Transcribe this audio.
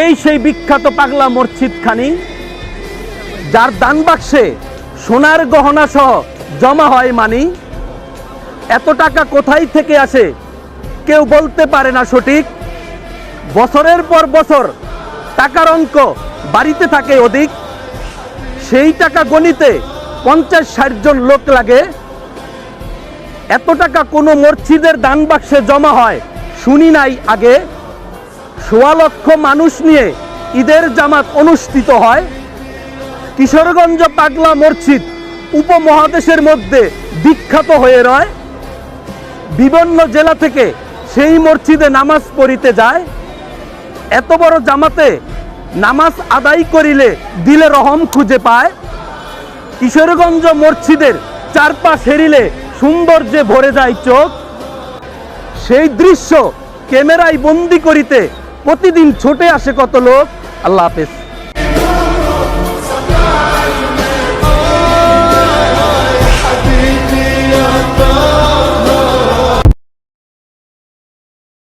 এই সেই বিখ্যাত পাগলা মসজিদখানি, যার দান বাক্সে সোনার গহনা সহ জমা হয় মানি। এত টাকা কোথায় থেকে আসে কেউ বলতে পারে না সঠিক। বছরের পর বছর টাকার অঙ্ক বাড়িতে থাকে অধিক। সেই টাকা গণিতে 50-60 জন লোক লাগে। এত টাকা কোনো মসজিদের দান বাক্সে জমা হয় শুনি নাই আগে। 1.25 লক্ষ মানুষ নিয়ে ঈদের জামাত অনুষ্ঠিত হয়। কিশোরগঞ্জ পাগলা মসজিদ উপমহাদেশের মধ্যে বিখ্যাত হয়ে রয়। বিভিন্ন জেলা থেকে সেই মসজিদে নামাজ পড়িতে যায়। এত বড় জামাতে নামাজ আদায় করিলে দিলে রহম খুঁজে পায়। কিশোরগঞ্জ মসজিদের চারপাশ হেরিলে সৌন্দর্যে ভরে যায় চোখ। সেই দৃশ্য ক্যামেরায় বন্দি করিতে প্রতিদিন ছুটে আসে কত লোক। আল্লাহ হাফেজ।